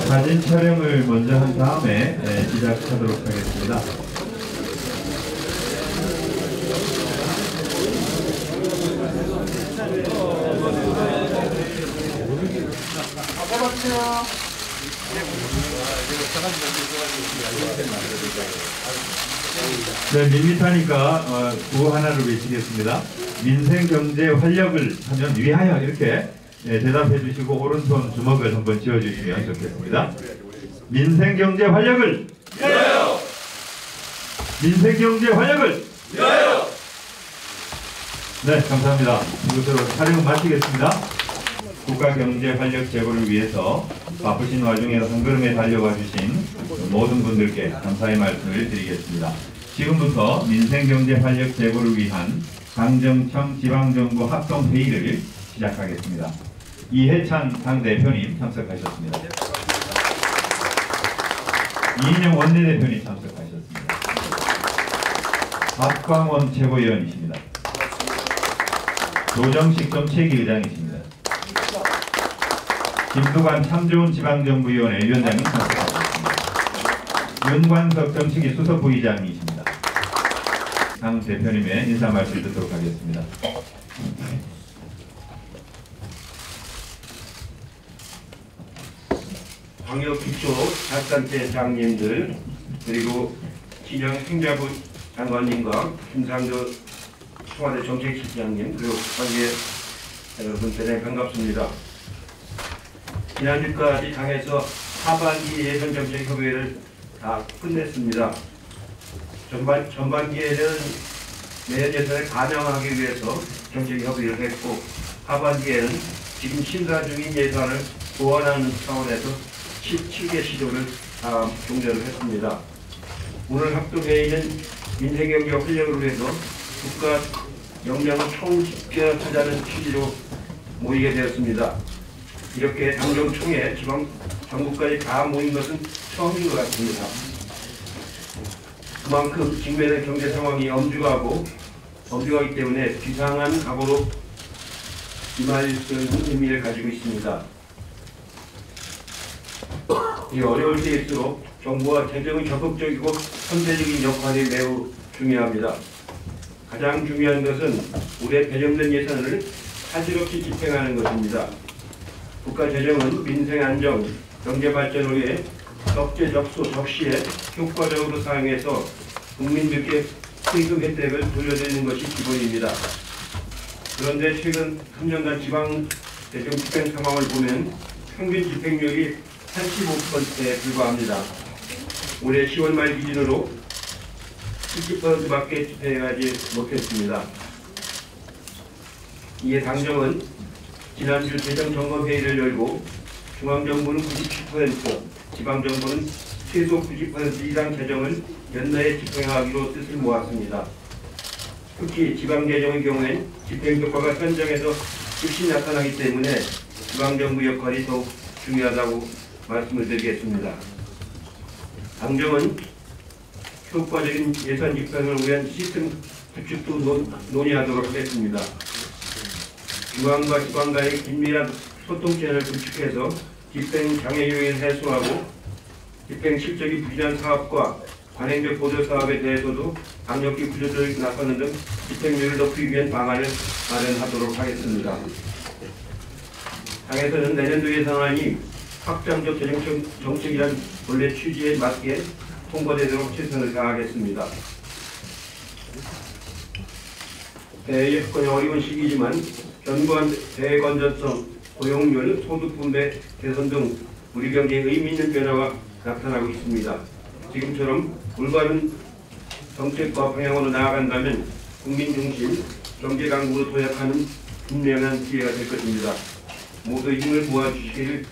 사진 촬영을 먼저 한 다음에 시작하도록 하겠습니다. 네, 밋밋하니까 구호 하나를 외치겠습니다. 민생 경제 활력을 하면 위하여 이렇게 대답해 주시고 오른손 주먹을 한번 쥐어주시면 좋겠습니다. 민생 경제 활력을 위하여! 민생 경제 활력을 위하여! 네, 감사합니다. 이것으로 촬영을 마치겠습니다. 국가 경제 활력 제고를 위해서 바쁘신 와중에 한 걸음에 달려와 주신 모든 분들께 감사의 말씀을 드리겠습니다. 지금부터 민생 경제 활력 제고를 위한 당정청 지방정부 합동회의를 시작하겠습니다. 이해찬 당대표님 참석하셨습니다. 이인영 원내대표님 참석하셨습니다. 박광원 최고위원이십니다. 조정식 정책위 의장이십니다. 김두관 참좋은 지방정부위원회 위원장님 참석하셨습니다. 윤관석 정책위 수석부의장이십니다. 당 대표님의 인사 말씀 듣도록 하겠습니다. 광역기초자치단체장님들 그리고 진영 행자부 장관님과 김상조 청와대 정책실장님 그리고 관계 여러분 대단히 반갑습니다. 지난주까지 당에서 하반기 예산정책협의회를 다 끝냈습니다. 전반기에는 내년 예산을 반영하기 위해서 정책협의를 했고 하반기에는 지금 심사 중인 예산을 보완하는 차원에서 17개 시도를 다 종료를 했습니다. 오늘 합동회의는 민생경제 활력을 위해서 국가 역량을 총집결하자는 취지로 모이게 되었습니다. 이렇게 당정총회, 지방, 전국까지 다 모인 것은 처음인 것 같습니다. 그만큼 직면의 경제 상황이 엄중하기 때문에 비상한 각오로 임할 의미를 가지고 있습니다. 이 어려울 때일수록 정부와 재정의 적극적이고 선제적인 역할이 매우 중요합니다. 가장 중요한 것은 올해 배정된 예산을 사실 없이 집행하는 것입니다. 국가 재정은 민생 안정, 경제 발전을 위해 적재적소 적시에 효과적으로 사용해서 국민들께 세금 혜택을 돌려드리는 것이 기본입니다. 그런데 최근 3년간 지방 재정 집행 상황을 보면 평균 집행률이 85%에 불과합니다. 올해 10월 말 기준으로 70%밖에 집행하지 못했습니다. 이에 당정은 지난주 재정점검회의를 열고 중앙정부는 97%, 지방정부는 최소 90% 이상 재정을 연내에 집행하기로 뜻을 모았습니다. 특히 지방재정의 경우엔 집행효과가 현장에서 즉시 나타나기 때문에 지방정부 역할이 더욱 중요하다고 말씀을 드리겠습니다. 당정은 효과적인 예산 집행을 위한 시스템 구축도 논의하도록 하겠습니다. 중앙과 지방과의 긴밀한 소통 채널을 구축해서 집행 장애 요인을 해소하고 집행 실적이 부진한 사업과 관행적 보조 사업에 대해서도 강력히 구조조정에 나서는 등 집행률을 높이기 위한 방안을 마련하도록 하겠습니다. 당에서는 내년도 예산안이 확장적 재정 정책이란 본래 취지에 맞게 통과되도록 최선을 다하겠습니다. 여건이 어려운 시기지만 견고한 대건전성, 고용률, 소득 분배 개선 등 우리 경제에 의미 있는 변화가 나타나고 있습니다. 지금처럼 올바른 정책과 방향으로 나아간다면 국민 중심 경제 강국으로 도약하는 분명한 기회가 될 것입니다. 모두 힘을 모아주시기를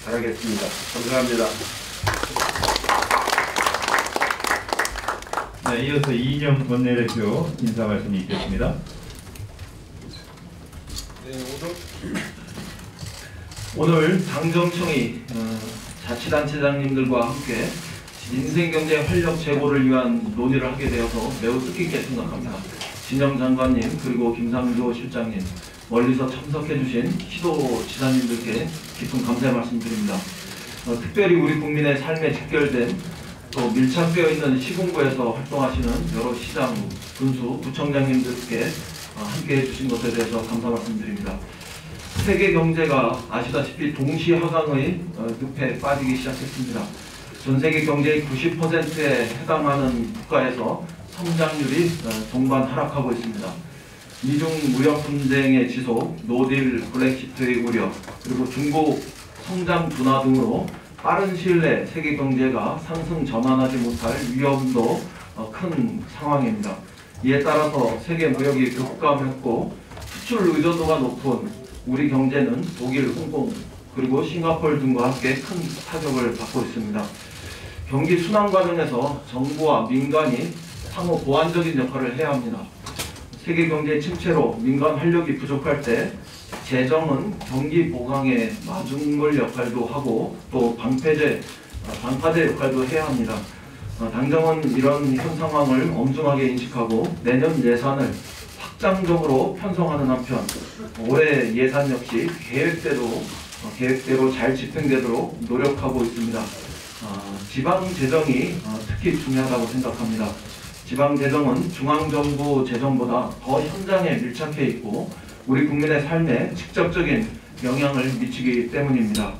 바라겠습니다. 감사합니다. 네, 이어서 이인영 원내대표 인사 말씀이 있겠습니다. 네, 오늘 당정청이 자치단체장님들과 함께 민생경제 활력 제고를 위한 논의를 하게 되어서 매우 뜻깊게 생각합니다. 진영 장관님 그리고 김상조 실장님 멀리서 참석해 주신 시도지사님들께 깊은 감사의 말씀드립니다. 특별히 우리 국민의 삶에 직결된 또 밀착되어 있는 시군구에서 활동하시는 여러 시장, 군수, 구청장님들께 함께 해주신 것에 대해서 감사 말씀드립니다. 세계 경제가 아시다시피 동시 하강의 늪에 빠지기 시작했습니다. 전 세계 경제의 90%에 해당하는 국가에서 성장률이 동반 하락하고 있습니다. 미중 무역 분쟁의 지속, 노딜, 브렉시트의 우려, 그리고 중국 성장 둔화 등으로 빠른 시일 내 세계 경제가 상승 전환하지 못할 위험도 큰 상황입니다. 이에 따라서 세계 무역이 급감했고 수출 의존도가 높은 우리 경제는 독일, 홍콩, 그리고 싱가포르 등과 함께 큰 타격을 받고 있습니다. 경기 순환 과정에서 정부와 민간이 상호 보완적인 역할을 해야 합니다. 세계 경제의 침체로 민간 활력이 부족할 때 재정은 경기 보강에 마중물 역할도 하고 또 방파제 역할도 해야 합니다. 당정은 이런 현 상황을 엄중하게 인식하고 내년 예산을 확장적으로 편성하는 한편 올해 예산 역시 계획대로 잘 집행되도록 노력하고 있습니다. 지방 재정이 특히 중요하다고 생각합니다. 지방 재정은 중앙정부 재정보다 더 현장에 밀착해 있고 우리 국민의 삶에 직접적인 영향을 미치기 때문입니다.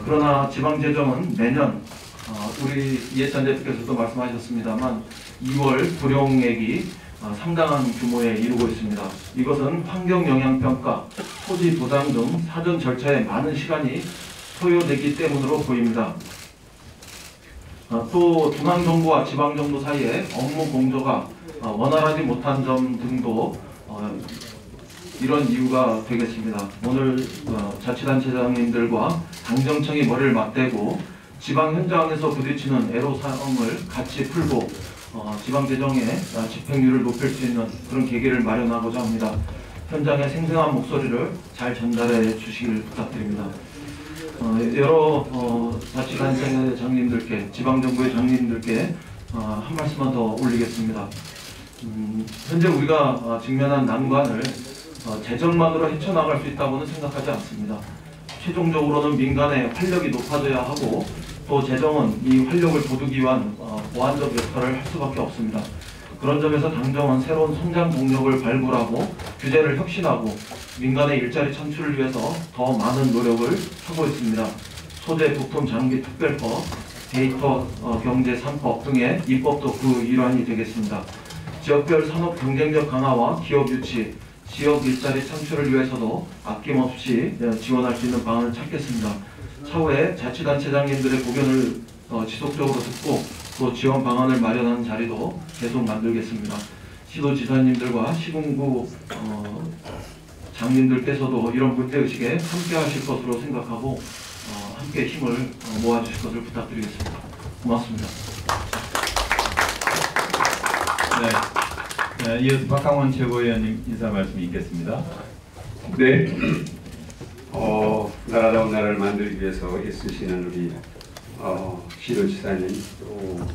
그러나 지방 재정은 매년 우리 이해찬 대표께서도 말씀하셨습니다만 2월 고령액이 상당한 규모에 이르고 있습니다. 이것은 환경영향평가, 토지 보장 등 사전 절차에 많은 시간이 소요되기 때문으로 보입니다. 또 중앙정부와 지방정부 사이에 업무 공조가 원활하지 못한 점 등도 이런 이유가 되겠습니다. 오늘 자치단체장님들과 당정청이 머리를 맞대고 지방 현장에서 부딪히는 애로사항을 같이 풀고 지방재정의 집행률을 높일 수 있는 그런 계기를 마련하고자 합니다. 현장의 생생한 목소리를 잘 전달해 주시길 부탁드립니다. 여러 자치단체장님들께, 지방정부의 장님들께 한 말씀만 더 올리겠습니다. 현재 우리가 직면한 난관을 재정만으로 헤쳐나갈 수 있다고는 생각하지 않습니다. 최종적으로는 민간의 활력이 높아져야 하고 또 재정은 이 활력을 돋우기 위한 보완적 역할을 할 수밖에 없습니다. 그런 점에서 당정은 새로운 성장 동력을 발굴하고 규제를 혁신하고 민간의 일자리 창출을 위해서 더 많은 노력을 하고 있습니다. 소재, 부품, 장비, 특별법, 데이터 경제 3법 등의 입법도 그 일환이 되겠습니다. 지역별 산업 경쟁력 강화와 기업 유치, 지역 일자리 창출을 위해서도 아낌없이 지원할 수 있는 방안을 찾겠습니다. 차후에 자치단체장님들의 고견을 지속적으로 듣고 또 지원 방안을 마련하는 자리도 계속 만들겠습니다. 시도지사님들과 시군구 장님들께서도 이런 문제의식에 함께 하실 것으로 생각하고 함께 힘을 모아주실 것을 부탁드리겠습니다. 고맙습니다. 네, 이어서 박강원 최고위원님 인사 말씀이 있겠습니다. 네, 나라다운 나라를 만들기 위해서 애쓰시는 우리 시도지사님, 또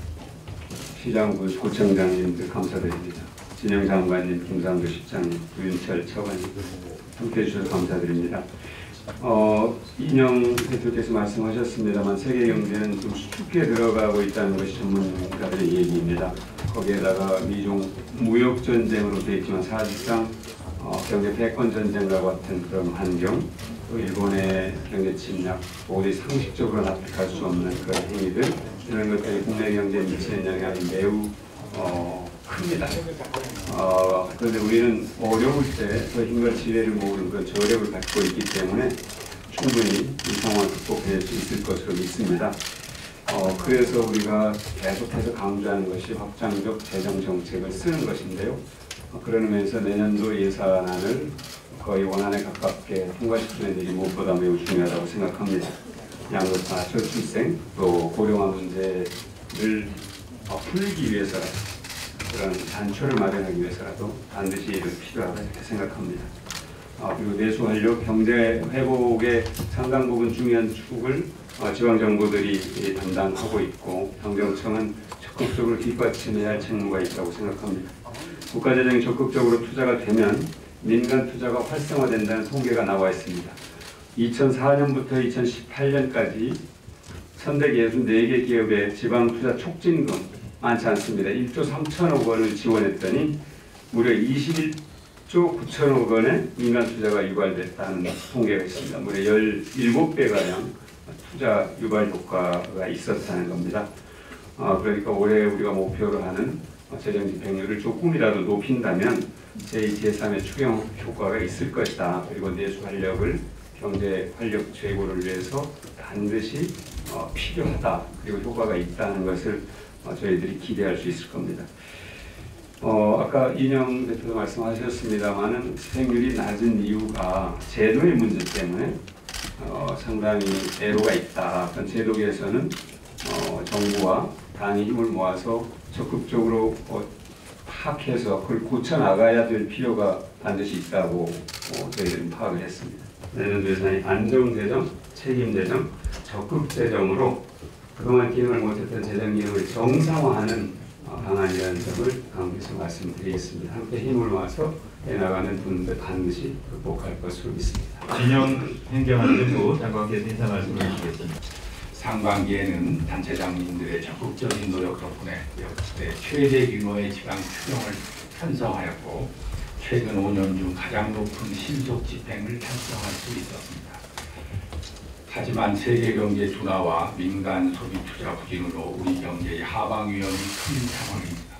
시장군 구청장님들 감사드립니다. 진영 장관님, 김상조 실장님, 유인철 차관님 함께해 주셔서 감사드립니다. 인영 대표께서 말씀하셨습니다만 세계 경제는 좀 수축기에 들어가고 있다는 것이 전문가들의 얘기입니다. 거기에다가 미중 무역 전쟁으로 되어 있지만 사실상 경제 패권 전쟁과 같은 그런 환경, 또 일본의 경제 침략, 도저히 상식적으로 납득할 수 없는 그런 행위들, 이런 것들이 국내 경제에 미치는 영향이 매우 큽니다. 그런데 우리는 어려울 때 더 힘과 지혜를 모으는 그런 저력을 갖고 있기 때문에 충분히 이 상황을 극복할 수 있을 것으로 믿습니다. 그래서 우리가 계속해서 강조하는 것이 확장적 재정 정책을 쓰는 것인데요. 그런 의미에서 내년도 예산안을 거의 원안에 가깝게 통과시키는 일이 무엇보다 매우 중요하다고 생각합니다. 양극화, 저출생, 또 고령화 문제를 풀기 위해서 그런 단초를 마련하기 위해서라도 반드시 이런 필요하다 이렇게 생각합니다. 그리고 내수활력 경제 회복의 상당 부분 중요한 축을 지방 정부들이 담당하고 있고 행정청은 적극적으로 뒷받침해야 할 책무가 있다고 생각합니다. 국가재정이 적극적으로 투자가 되면 민간 투자가 활성화된다는 통계가 나와 있습니다. 2004년부터 2018년까지 1164개 기업의 지방투자 촉진금 많지 않습니다. 1조 3천억 원을 지원했더니 무려 21조 9천억 원의 민간 투자가 유발됐다는 통계가 있습니다. 무려 17배가량 투자 유발 효과가 있었다는 겁니다. 그러니까 올해 우리가 목표로 하는 재정 집행률을 조금이라도 높인다면 제2, 제3의 추경 효과가 있을 것이다. 그리고 내수 활력을 경제 활력 제고를 위해서 반드시 필요하다. 그리고 효과가 있다는 것을 저희들이 기대할 수 있을 겁니다. 아까 이인영 대표도 말씀하셨습니다만은 집행률이 낮은 이유가 제도의 문제 때문에 상당히 애로가 있다. 제도 개선은 정부와 당이 힘을 모아서 적극적으로 파악해서 그걸 고쳐나가야 될 필요가 반드시 있다고 저희들은 파악을 했습니다. 내년도 예산이 안정재정, 책임재정, 적극재정으로 그동안 기능을 못했던 재정 기능을 정상화하는 방안이라는 점을 강조해서 말씀드리겠습니다. 함께 힘을 모아서 해나가는 분들 반드시 극복할 것으로 믿습니다. 진영 행정안전부 장관께서 인사 말씀을 해주시겠습니다. 상반기에는 단체장님들의 적극적인 노력 덕분에 역대 최대 규모의 지방 추경을 편성하였고 최근 5년 중 가장 높은 신속 집행을 달성할 수 있었습니다. 하지만 세계 경제 둔화와 민간 소비 투자 부진으로 우리 경제의 하방 위험이 큰 상황입니다.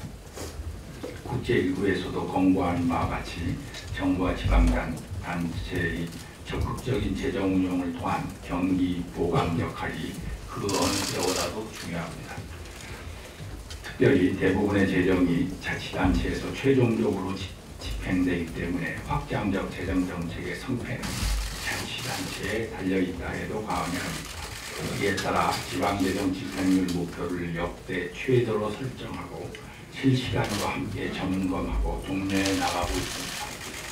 국제기구에서도 권고하는 바와 같이 정부와 지방단체의 적극적인 재정 운용을 통한 경기 보강 역할이 그 어느 때보다도 중요합니다. 특별히 대부분의 재정이 자치단체에서 최종적으로 집행되기 때문에 확장적 재정 정책의 성패는 자치단체에 달려있다 해도 과언이 아닙니다. 이에 따라 지방재정 집행률 목표를 역대 최저로 설정하고 실시간으로 함께 점검하고 독려해 나가고 있습니다.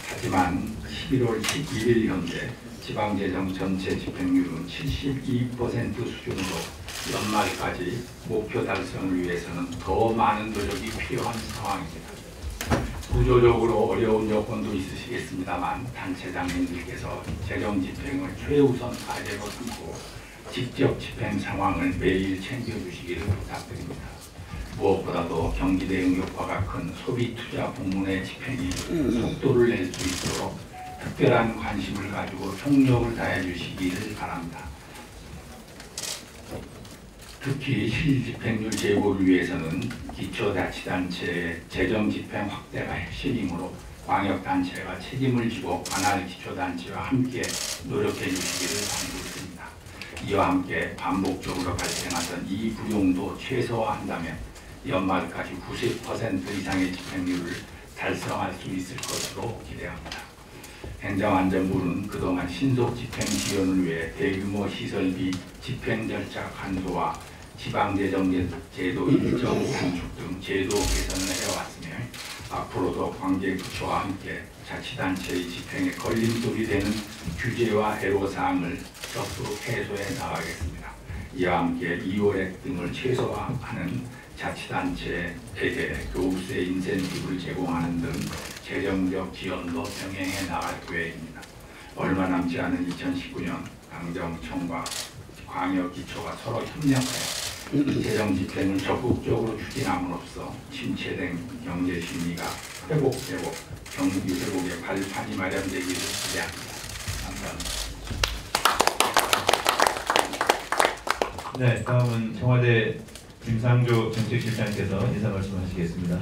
하지만 11월 11일 현재 지방재정 전체 집행률은 72% 수준으로 연말까지 목표 달성을 위해서는 더 많은 노력이 필요한 상황입니다. 구조적으로 어려운 여건도 있으시겠습니다만 단체장님들께서 재정 집행을 최우선 과제로 삼고 직접 집행 상황을 매일 챙겨주시기를 부탁드립니다. 무엇보다도 경기 대응 효과가 큰 소비 투자 부문의 집행이 속도를 낼 수 있도록 특별한 관심을 가지고 총력을 다해 주시기를 바랍니다. 특히 실집행률 제고를 위해서는 기초자치단체의 재정 집행 확대가 핵심이므로 광역단체가 책임을 지고 관할 기초단체와 함께 노력해 주시기를 당부드립니다. 이와 함께 반복적으로 발생하던 이 부용도 최소화한다면 연말까지 90% 이상의 집행률을 달성할 수 있을 것으로 기대합니다. 행정안전부는 그동안 신속 집행 지원을 위해 대규모 시설비 집행 절차 간소화, 지방재정 제도 일정 단축 등 제도 개선을 해왔으며 앞으로도 관계부처와 함께 자치단체의 집행에 걸림돌이 되는 규제와 애로사항을 적극 해소해 나가겠습니다. 이와 함께 2월액 등을 최소화하는 자치단체에게 교부세 인센티브를 제공하는 등 재정적 지원도 병행해 나갈 계획입니다. 얼마 남지 않은 2019년 강정청과 광역기초가 서로 협력하여 재정 집행을 적극적으로 추진함으로써 침체된 경제 심리가 회복되고 경기 회복의 발판이 마련되기를 기대합니다. 감사합니다. 네, 다음은 청와대 김상조 정책실장께서 인사 말씀하시겠습니다.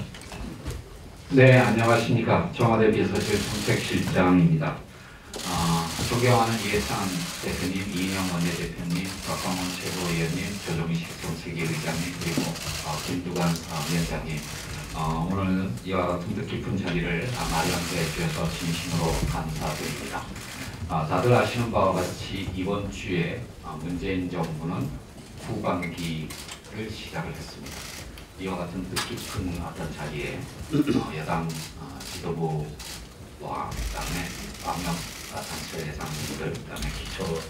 네, 안녕하십니까. 청와대 비서실 정책실장입니다. 존경하는 이해찬 대표님, 이인영 원내대표님, 박광원 최고위원님, 조정식 정책위의장님, 그리고 김두관 위원장님, 오늘 이와 같은 뜻깊은 자리를 마련해 주셔서 진심으로 감사드립니다. 다들 아시는 바와 같이 이번 주에 문재인 정부는 후반기를 시작을 했습니다. 이와 같은 뜻깊은 어떤 자리에 여당 지도부와 그다음에 광역 단체 회장님들, 그다음에 기초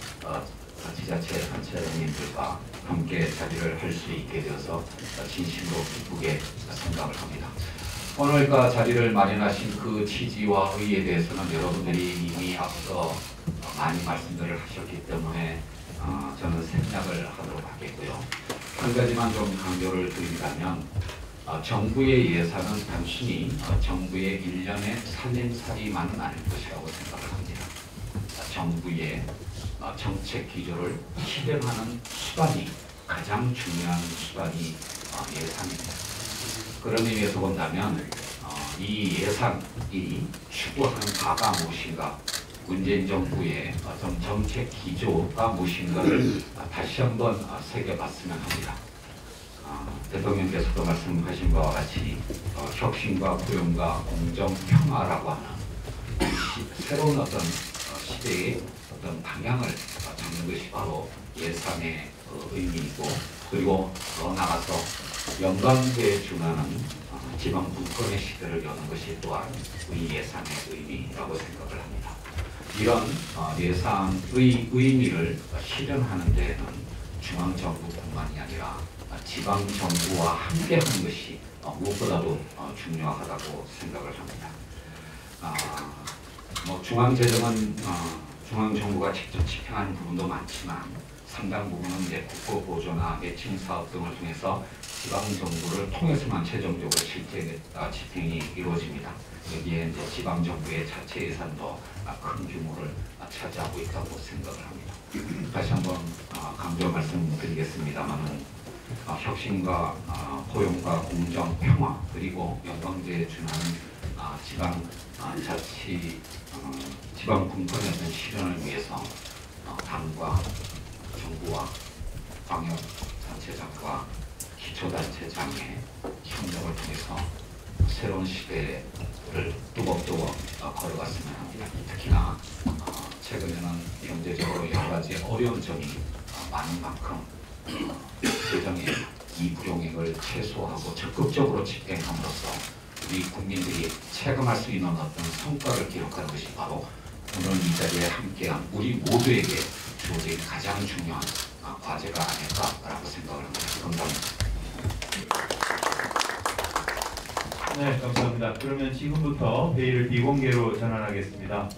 지자체 단체장님들과 함께 자리를 할 수 있게 되어서 진심으로 기쁘게 생각을 합니다. 오늘 자리를 마련하신 그 취지와 의의에 대해서는 여러분들이 이미 앞서 많이 말씀들을 하셨기 때문에 저는 생략을 하도록 하겠고요. 한 가지만 좀 강조를 드린다면 정부의 예산은 단순히 정부의 일련의 살림살이만은 아닐 것이라고 생각을 합니다. 정부의 정책 기조를 실행하는 수단이 가장 중요한 수단이 예산입니다. 그런 의미에서 본다면 이 예산이 추구하는 바가 무엇인가, 문재인 정부의 어떤 정책 기조가 무엇인가를 다시 한번 새겨봤으면 합니다. 대통령께서도 말씀하신 바와 같이 혁신과 고용과 공정, 평화라고 하는 새로운 어떤 시대의 어떤 방향을 잡는 것이 바로 예산의 의미이고, 그리고 더 나아가서 연방제에 준하는 지방 분권의 시대를 여는 것이 또한 이 예산의 의미라고 생각을 합니다. 이런 예산의 의미를 실현하는 데에는 중앙정부뿐만이 아니라 지방정부와 함께하는 것이 무엇보다도 중요하다고 생각을 합니다. 중앙재정은 중앙정부가 직접 집행하는 부분도 많지만 상당 부분은 이제 국고보조나 매칭 사업 등을 통해서 지방정부를 통해서만 최종적으로 집행이 이루어집니다. 여기에 이제 지방정부의 자체 예산도 큰 규모를 차지하고 있다고 생각을 합니다. 다시 한번 강조 말씀드리겠습니다만은 혁신과 고용과 공정, 평화, 그리고 연방제에 준하는 지방 분권의 어떤 실현을 위해서 당과 정부와 광역단체장과 기초단체장의 협력을 통해서 새로운 시대를 뚜벅뚜벅 걸어갔으면 합니다. 특히나 최근에는 경제적으로 여러 가지 어려운 점이 많은 만큼 재정의 이 불용액을 최소화하고 적극적으로 집행함으로써 우리 국민들이 체감할 수 있는 어떤 성과를 기록하는 것이 바로 오늘 이 자리에 함께한 우리 모두에게 주어진 가장 중요한 과제가 아닐까라고 생각을 합니다. 감사합니다. 네, 감사합니다. 그러면 지금부터 회의를 비공개로 전환하겠습니다.